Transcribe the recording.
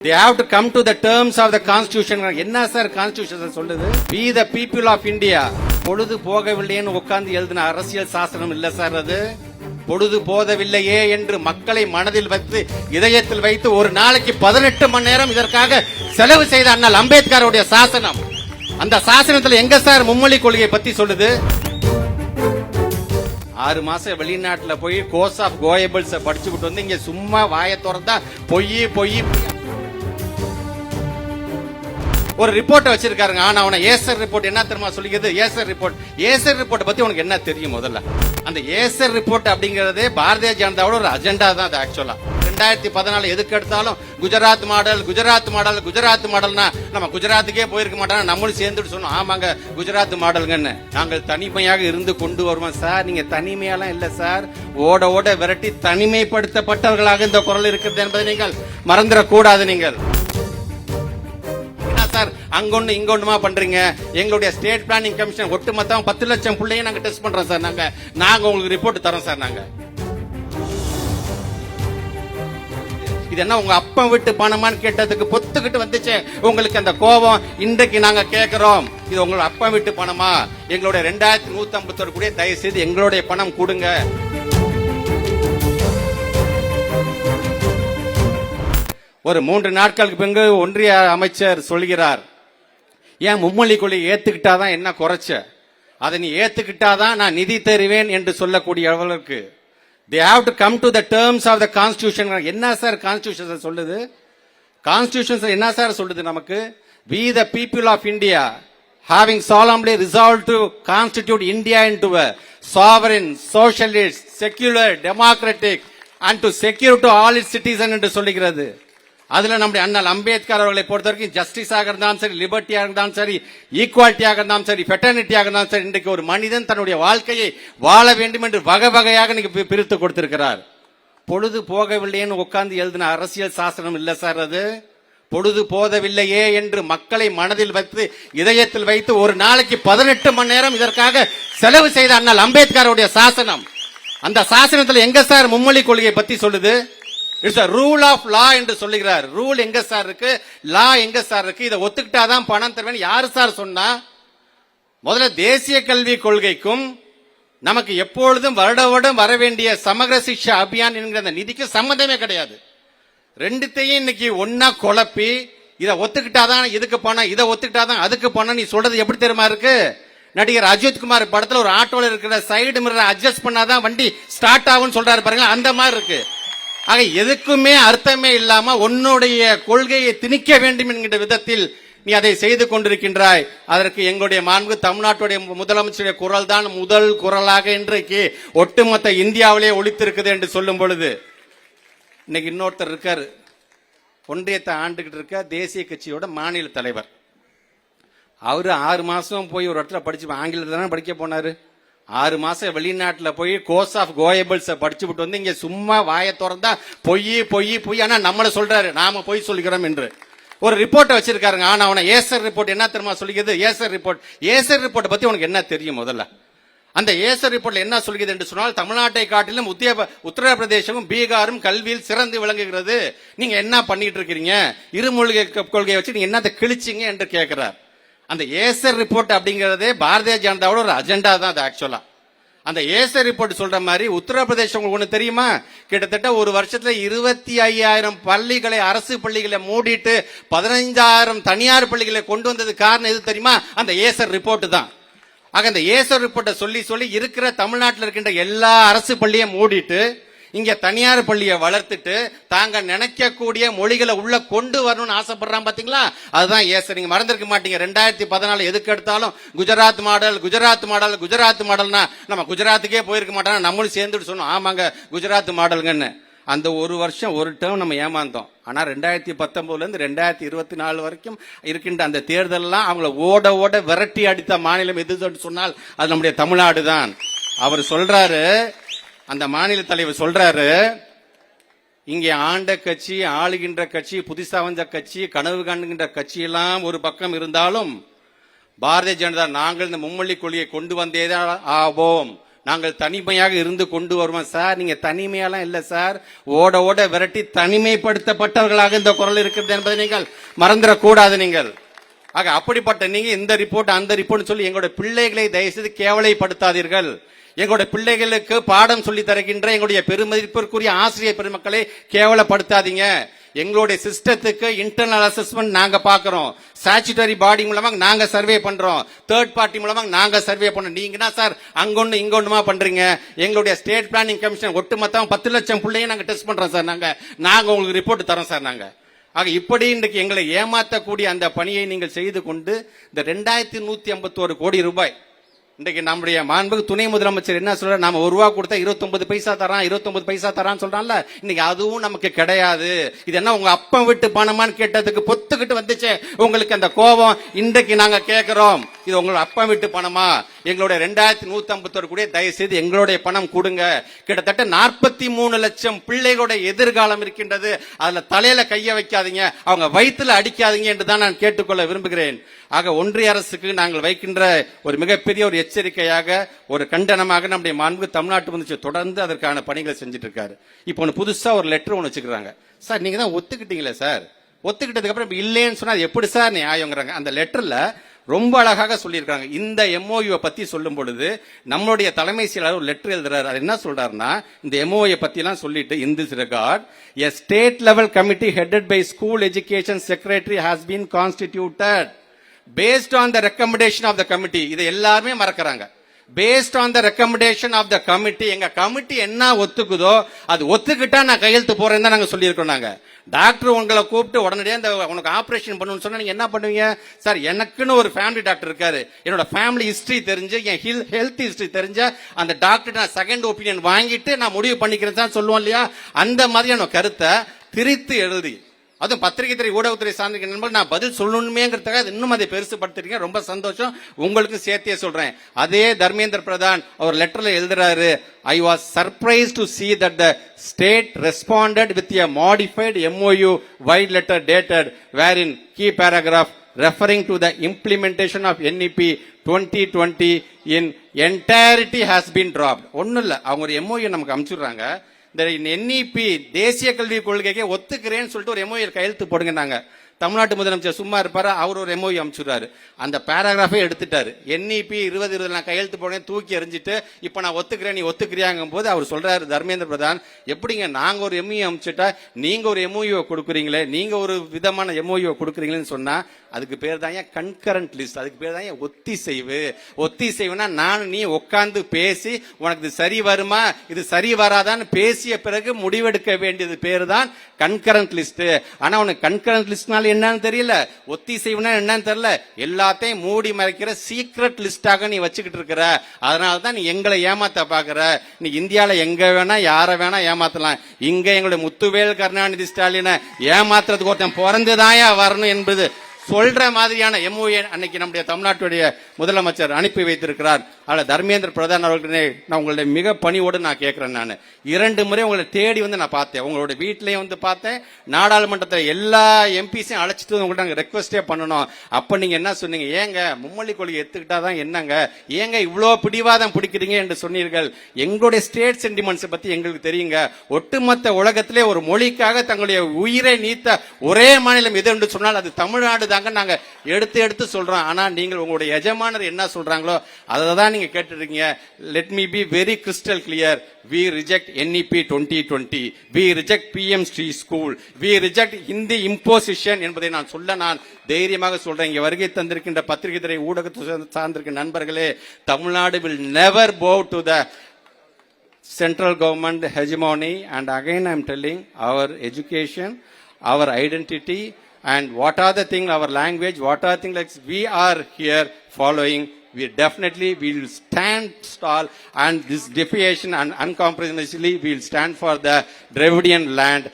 They have to come to the terms of the constitution. என்ன sir constitution சொல்லுது? We the people of India. பொழுது போகவில்லைன்னு உட்கார்ந்து எழுதின அரசியல் சாசனம் இல்ல சார் அது. பொழுது போதவில்லையே என்று மக்களை மனதில் வைத்து இதயத்தில் வைத்து ஒரு நாளைக்கு 18 மணி நேரம் இதற்காக செலவு செய்த அண்ணல் அம்பேத்கருடைய சாசனம். அந்த சாசனத்தில் எங்க சார் மும்மொழி கொள்கையை பத்தி சொல்லுது? 6 மாசம் வெளிநாட்டுல போய் கோர்ஸ் ஆஃப் கோயபிள்ஸ் படிச்சுக்கிட்டு வந்து இங்க சும்மா வாயை திறந்தா பொய் ஒரு ரிப்போர்ட் வச்சிருக்காருங்க. ஆனா அவன ஏசர் ரிப்போர்ட் என்ன தெரியுமா சொல்லிக்கிறது? ஏசர் ரிப்போர்ட் பத்தி உனக்கு என்ன தெரியும்? முதல்ல அந்த ஏசர் ரிப்போர்ட் அப்படிங்கறதே பாரதிய ஜனதாவோட ஒரு அஜெண்டா தான். அது ஆக்சுவலா 2014 எதுக்கு எடுத்தாலும் குஜராத் மாடல்னா நம்ம குஜராத்துக்கே போயிருக்க மாட்டோம், நம்மளும் சேர்ந்துட்டு சொன்னோம் ஆமாங்க குஜராத் மாடல்ங்கன்னு. நாங்கள் தனிமையாக இருந்து கொண்டு வருவோம் சார். நீங்க தனிமையெல்லாம் இல்ல சார், ஓட விரட்டி தனிமைப்படுத்தப்பட்டவர்களாக இந்த குரல் இருக்கிறது என்பதை நீங்கள் மறந்துடக்கூடாது. நீங்கள் சார் அங்கொன்னு இங்கொன்னுமா பண்றீங்க. எங்களுடைய ஸ்டேட் பிளானிங் கமிஷன் ஒட்டுமொத்தம் 10 லட்சம் பிள்ளையை நாங்க டெஸ்ட் பண்றோம் சார். நாங்க உங்களுக்கு ரிப்போர்ட் தரோம் சார். நாங்க இது என்ன உங்க அப்பா வீட்டு பணமான்னு கேட்டதுக்கு பொத்துக்கிட்டு வந்துச்சு உங்களுக்கு அந்த கோபம். இன்றைக்கு நாங்க கேட்கிறோம், இது உங்களோட அப்பா வீட்டு பணமா? எங்களுடைய 2151 கூட தயவு செய்து எங்களுடைய பணம் கொடுங்க. ஒரு 3 நாட்களுக்கு பிறகு ஒன்றிய அமைச்சர் சொல்கிறார், ஏன் மும்மொழி கொள்கையை ஏத்துக்கிட்டாதான் என்ன குறைச்ச, அதை நீ ஏத்துக்கிட்டாதான் நான் நிதி தருவேன் என்று சொல்லக்கூடிய அளவுக்கு they have to come to the terms of the constitution. என்ன சார் கான்ஸ்டிடியூஷன் சொல்லுது? கான்ஸ்டிடியூஷன் என்ன சார் சொல்லுது நமக்கு? we the people of India having solemnly resolved to constitute India into a sovereign, socialist, secular, democratic and to secure to all its citizens என்று சொல்லுகிறது. அதுல நம்முடைய அண்ணல் அம்பேத்கர் அவர்களை பொறுத்த வரைக்கும் ஜஸ்டிஸாக இருந்தாலும் சரி, லிபர்ட்டியாக இருந்தாலும் சரி, ஈக்குவாலிட்டியாக இருந்தாலும் சரி, ஃபெட்டர்னிட்டியாக இருந்தாலும் சரி, இன்றைக்கு ஒரு மனிதன் தன்னுடைய வாழ்க்கையை வாழ வேண்டும் என்று வகை வகையாக நீங்க பிரித்து கொடுத்திருக்கிறார். பொழுது போகவில்லைன்னு உட்கார்ந்து எழுதின அரசியல் சாசனம் இல்ல சார் அது. பொழுது போதவில்லையே என்று மக்களை மனதில் வைத்து இதயத்தில் வைத்து ஒரு நாளைக்கு 18 மணி நேரம் இதற்காக செலவு செய்த அண்ணல் அம்பேத்கருடைய சாசனம். அந்த சாசனத்தில் எங்க சார் மும்மொழி கொள்கையை பத்தி சொல்லுது? It's a rule of law என்று சொல்லுகிறார். ரூல் எங்க சார் இருக்கு? லா எங்க சார் இருக்கு? இதை ஒத்துக்கிட்டாதான் பணம் தருவேன் யாரு சார் சொன்னா? முதல்ல தேசிய கல்வி கொள்கைக்கும் நமக்கு எப்பொழுதும் வருடம் வர வேண்டிய சமகர சிக்ஷா அபியான் என்கிற அந்த நிதிக்கு சம்பந்தமே கிடையாது. ரெண்டுத்தையும் இன்னைக்கு ஒன்னா குழப்பி இதை ஒத்துக்கிட்டாதான் இதுக்கு பணம், இதை ஒத்துக்கிட்டாதான் அதுக்கு பணம் நீ சொல்றது எப்படி தெரியுமா இருக்கு? நடிகர் அஜித் குமார் படத்துல ஒரு ஆட்டோல இருக்கிற சைடு மிரரை அட்ஜஸ்ட் பண்ணாதான் வண்டி ஸ்டார்ட் ஆகும்னு சொல்றாரு பாருங்களா, அந்த மாதிரி இருக்கு. ஆக எதுக்குமே அர்த்தமே இல்லாம உன்னுடைய கொள்கையை திணிக்க வேண்டும் என்கிற விதத்தில் நீ அதை செய்து கொண்டிருக்கின்றாய். அதற்கு எங்களுடைய மாண்பு தமிழ்நாட்டுடைய முதலமைச்சருடைய குரல் தான் முதல் குரலாக இன்றைக்கு ஒட்டுமொத்த இந்தியாவிலே ஒலித்திருக்குது என்று சொல்லும் பொழுது, இன்னைக்கு இன்னொருத்தர் இருக்காரு, ஒன்றியத்தை ஆண்டுகிட்டு இருக்க தேசிய கட்சியோட மாநில தலைவர். அவரு 6 மாசம் போய் ஒரு இடத்துல படிச்சு ஆங்கிலத்தில் தானே படிக்க போனாரு. 6 மாசம் வெளிநாட்டுல போய் கோர்ஸ் ஆஃப் கோயபிள்ஸ் படிச்சுட்டு வந்து இங்க சும்மா வாயை திறந்தா பொய் ஆனா நம்மள சொல்றாரு நாம பொய் சொல்லிக்கிறோம் என்று ஒரு ரிப்போர்ட் வச்சிருக்காருங்க. ஆனா அவன ஏசர் ரிப்போர்ட் என்ன தெரியுமா சொல்லிக்கிறது? ஏசர் ரிப்போர்ட் பத்தி உனக்கு என்ன தெரியும்? முதல்ல அந்த ஏசர் ரிப்போர்ட்ல என்ன சொல்கிறது என்று சொன்னால், தமிழ்நாட்டை காட்டிலும் உத்தரப்பிரதேசமும் பீகாரும் கல்வியில் சிறந்து விளங்குகிறது. நீங்க என்ன பண்ணிட்டு இருக்கீங்க? இருமொழி கொள்கையை வச்சு நீங்க என்னத்தை கிழிச்சிங்க என்று கேட்கிறார். அந்த ஏசர் ரிப்போர்ட் அப்படிங்கறதே பாரதிய ஜனதாவோட ஒரு அஜெண்டா தான். அது ஆக்சுவலா அந்த ஏசர் ரிப்போர்ட் சொல்ற மாதிரி உத்தரப்பிரதேசம் உங்களுக்கு ஒண்ணு தெரியுமா? கிட்டத்தட்ட ஒரு வருஷத்துல 25,000 பள்ளிகளை, அரசு பள்ளிகளை மூடிட்டு 15,000 தனியார் பள்ளிகளை கொண்டு வந்தது காரணம் எது தெரியுமா? அந்த ஏசர் ரிப்போர்ட் தான். ஆக அந்த ஏசர் ரிப்போர்ட்டை சொல்லி இருக்கிற தமிழ்நாட்டில் இருக்கின்ற எல்லா அரசு பள்ளியை மூடிட்டு இங்க தனியார் பள்ளியை வளர்த்துட்டு தாங்க நினைக்கக்கூடிய மொழிகளை உள்ள கொண்டு வரணும்னு ஆசைப்படுறான் பாத்தீங்களா? அதுதான் ஏசர். நீங்க மறந்திருக்க மாட்டீங்க, 2014 எதுக்கு எடுத்தாலும் குஜராத் மாடல்னா நம்ம குஜராத்துக்கே போயிருக்க மாட்டோம், நம்மளும் சேர்ந்துட்டு சொன்னோம் ஆமாங்க குஜராத் மாடல்ங்கன்னு. அந்த ஒரு வருஷம் ஒரு டேர்ம் நம்ம ஏமாந்தோம். ஆனா 2019 இருந்து 2024 வரைக்கும் இருக்கின்ற அந்த தேர்தல்லாம் அவங்கள ஓட விரட்டி அடித்த மாநிலம் எது சொன்னால் அது நம்முடைய தமிழ்நாடு தான். அவர் சொல்றாரு, அந்த மாநில தலைவர் சொல்றாரு, இங்கே ஆண்ட கட்சி, ஆளுகின்ற கட்சி, புதுசா வந்த கட்சி, கனவு காணுகின்ற கட்சி எல்லாம் ஒரு பக்கம் இருந்தாலும் பாரதிய ஜனதா நாங்கள் இந்த மும்மொழி கொள்கையை கொண்டு வந்தேதான் ஆவோம். நாங்கள் தனிமையாக இருந்து கொண்டு வருவோம் சார். நீங்க தனிமையெல்லாம் இல்ல சார், ஓட ஓட விரட்டி தனிமைப்படுத்தப்பட்டவர்களாக இந்த குரல் இருக்கிறது என்பதை நீங்கள் மறந்துடக்கூடாது. நீங்கள் ஆக அப்படிப்பட்ட நீங்க இந்த ரிப்போர்ட் அந்த ரிப்போர்ட் சொல்லி எங்களுடைய பிள்ளைகளை தயவுசெய்து கேவலைப்படுத்தாதீர்கள். எங்களுடைய பிள்ளைகளுக்கு பாடம் சொல்லி தருகின்ற எங்களுடைய பெருமதிப்பிற்குரிய ஆசிரியர் பெருமக்களை கேவலப்படுத்தாதீங்க. எங்களுடைய சிஸ்டத்துக்கு இன்டர்னல் அசஸ்மெண்ட் நாங்க பாக்குறோம், ஸ்டாச்சுட்டரி பாடி மூலமா நாங்க சர்வே பண்றோம், தேர்ட் பார்ட்டி மூலமா நாங்க சர்வே பண்றோம். நீங்க என்ன சார் அங்கொன்னு இங்கொன்னுமா பண்றீங்க? எங்களுடைய ஸ்டேட் பிளானிங் கமிஷன் ஒட்டுமொத்தம் 10 லட்சம் பிள்ளையும் நாங்க டெஸ்ட் பண்றோம் சார். நாங்க உங்களுக்கு ரிப்போர்ட் தரோம் சார். நாங்க ஆக இப்படி இன்றைக்கு எங்களை ஏமாற்றக்கூடிய அந்த பணியை நீங்கள் செய்து கொண்டு இந்த 2151 கோடி ரூபாய் இன்றைக்கு நம்முடைய மாண்புக்கு துணை முதலமைச்சர் என்ன சொல்ற, நாம ₹1 கொடுத்தா 29 பைசா தரான், 29 பைசா தரான்னு சொல்றான்ல. இன்னைக்கு அதுவும் நமக்கு கிடையாது. இது என்ன உங்க அப்பன் வீட்டு பணமான்னு கேட்டதுக்கு பொத்துக்கிட்டு வந்துச்சு உங்களுக்கு அந்த கோபம். இன்றைக்கு நாங்க கேட்கிறோம், இது உங்களோட அப்பன் வீட்டு பணமா? எங்களுடைய 2151 கோடி தயவு செய்து எங்களுடைய பணம் கொடுங்க. கிட்டத்தட்ட 43 லட்சம் பிள்ளைகளுடைய எதிர்காலம் இருக்கின்றது. அதுல தலையில கைய வைக்காதீங்க, அவங்க வயிற்றுல அடிக்காதீங்க என்று தான் நான் கேட்டுக்கொள்ள விரும்புகிறேன். ஆக ஒன்றிய அரசுக்கு நாங்கள் வைக்கின்ற ஒரு மிகப்பெரிய ஒரு எச்சரிக்கையாக, ஒரு கண்டனமாக நம்முடைய மாண்பு தமிழ்நாட்டு முதலமைச்சர் தொடர்ந்து அதற்கான பணிகளை செஞ்சுட்டு இருக்காரு. இப்போ ஒன்று புதுசா ஒரு லெட்டர் ஒன்று வச்சுக்கிறாங்க சார். நீங்க தான் ஒத்துக்கிட்டீங்களே சார், ஒத்துக்கிட்டதுக்கு அப்புறம் இல்லைன்னு சொன்னா எப்படி சார் நியாயங்கிறாங்க. அந்த லெட்டர்ல ரொம்ப அழகாக சொல்லியிருக்காங்க. இந்த எம்ஓயு பத்தி சொல்லும் பொழுது நம்மளுடைய தலைமை செயலாளர் ஒரு லெட்டர் எழுதுறாரு. அது என்ன சொல்றாருன்னா, இந்த எம்ஓயு பத்தி எல்லாம் சொல்லிட்டு, in this regard a state level committee headed by school education secretary has been constituted based on the recommendation of the committee. இதை எல்லாருமே மறக்கறாங்க. based on the recommendation of the committee. எங்க கமிட்டி என்ன ஒத்துக்குதோ அது ஒத்துக்கிட்டா நான் கையெழுத்து போறேன்னு தான் நாங்க சொல்லியிருக்கோம். நாங்க டாக்டர் உங்களை கூப்பிட்டு உடனடியே இந்த உனக்கு ஆபரேஷன் பண்ணணும்னு சொன்னா நீங்க என்ன பண்ணுவீங்க? சார் எனக்குன்னு ஒரு ஃபேமிலி டாக்டர் இருக்காரு, என்னோட ஃபேமிலி ஹிஸ்டரி தெரிஞ்சு, என் ஹெல்த் ஹிஸ்டரி தெரிஞ்ச அந்த டாக்டர் நான் செகண்ட் ஒப்பீனியன் வாங்கிட்டு நான் முடிவு பண்ணிக்கிறேன் தான் சொல்லுவோம் இல்லையா? அந்த மாதிரியான கருத்தை திரித்து எழுதி, அதுவும் பத்திரிகை துறை ஊடகத்துறை சார்ந்த நண்பர்கள் நான் பதில் சொல்லணுமேங்கிறதுக்காக இன்னும் அதை பெருசுபடுத்திருக்கேன். ரொம்ப சந்தோஷம். உங்களுக்கு சேர்த்தே சொல்றேன். அதே தர்மேந்திர பிரதான் அவர் லெட்டர்ல எழுதுறாரு, I was surprised to see that the state responded with a modified MOU wide letter dated wherein key paragraph referring to the implementation of NEP 2020 in entirety has been dropped. ஒன்னும் இல்ல, அவங்க ஒரு MOU நமக்கு அனுப்பிச்சுடுறாங்க. இந்த NEP தேசிய கல்விக் கொள்கைக்கு ஒத்துக்கிறேன்னு சொல்லிட்டு ஒரு எம்ஓஏ கையெழுத்து போடுங்க. நாங்க தமிழ்நாட்டு முதலமைச்சர் சும்மா இருப்பாரு, அவர் ஒரு எம்ஓஏ அனுப்பிச்சுறாரு. அந்த பேராகிராஃபே எடுத்துட்டாரு. என்இபி 2020 நான் கையெழுத்து போடுறேன் தூக்கி எறிஞ்சிட்டு இப்ப நான் ஒத்துக்கிறேன் நீ ஒத்துக்கிறியாங்கும் போது அவர் சொல்றாரு, தர்மேந்திர பிரதான், எப்படிங்க நாங்க ஒரு எம்ஓஏ அனுப்பிச்சுட்டா நீங்க ஒரு எம்ஓஏ கொடுக்குறீங்களே, நீங்க ஒரு விதமான எம்ஓஏ கொடுக்குறீங்களேன்னு சொன்னா அதுக்கு பேர் தான் கன்கரண்ட் லிஸ்ட், அதுக்கு பேர் தான் ஒத்திசைவு. ஒத்திசைவுனா நான் நீ உட்கார்ந்து பேசி உனக்கு இது சரி வருமா இது சரி வராதான்னு பேசிய பிறகு முடிவெடுக்க வேண்டியது பேர் தான் கன்கரண்ட் லிஸ்ட். ஆனா உனக்கு கன்கரண்ட் லிஸ்ட்னால என்னன்னு தெரியல, ஒத்திசைவுனா என்னன்னு தெரியல, எல்லாத்தையும் மூடி மறைக்கிற சீக்ரெட் லிஸ்டாக நீ வச்சுக்கிட்டு இருக்கிற. அதனாலதான் நீ எங்களை ஏமாத்த பாக்குற. நீ இந்தியால எங்க வேணா யார வேணா ஏமாத்தலாம், இங்க எங்களுடைய முத்துவேல் கருணாநிதி ஸ்டாலினை ஏமாத்துறதுக்கு ஒருத்தன் பிறந்துதாயா வரணும் என்பது சொல்ற மாதிரியான எம்ஓஏ அன்னைக்கு நம்முடைய தமிழ்நாட்டுடைய முதலமைச்சர் அனுப்பி வைத்திருக்கிறார். அதில் தர்மேந்திர பிரதான் அவர்களே, நான் உங்களுடைய மிக பணியோடு நான் கேட்கிறேன். நான் 2 முறை உங்களை தேடி வந்து நான் பார்த்தேன், உங்களோட வீட்டிலையும் வந்து பார்த்தேன், நாடாளுமன்றத்தில் எல்லா எம்பிஸையும் அழைச்சிட்டு உங்கள்கிட்ட நாங்கள் ரெக்வஸ்டே பண்ணணும். அப்ப நீங்க என்ன சொன்னீங்க, ஏங்க மும்மொழி கொள்கை எடுத்துக்கிட்டாதான் என்னங்க, ஏங்க இவ்வளோ பிடிவாதம் பிடிக்கிறீங்க என்று சொன்னீர்கள். எங்களுடைய ஸ்டேட் சென்டிமெண்ட்ஸ் பத்தி எங்களுக்கு தெரியுங்க. ஒட்டுமொத்த உலகத்திலே ஒரு மொழிக்காக தங்களுடைய உயிரை நீத்த ஒரே மாநிலம் எது என்று சொன்னால் அது தமிழ்நாடு தாங்க. நாங்க எடுத்து எடுத்து சொல்றோம். ஆனா நீங்கள் உங்களுடைய எஜமானர் என்ன சொல்றாங்களோ அதை தான் நீங்க கேட்டுருக்கீங்க. Let me be very crystal clear. We reject NEP 2020. We reject PM Street School. We reject Hindi imposition என்பதை நான் சொல்ல நான் தைரியமாக சொல்றேன். இங்க வருகை தந்திருக்கின்ற பத்திரிகை துறை ஊடகத்தை சார்ந்திருக்கிற நண்பர்களே, Tamil Nadu will never bow to the central government hegemony. And again I am telling, our education, our identity, and what are the things, our language, what are things like we are here following. We definitely will stand tall, and this defiation and uncompromisingly we will stand for the Dravidian land.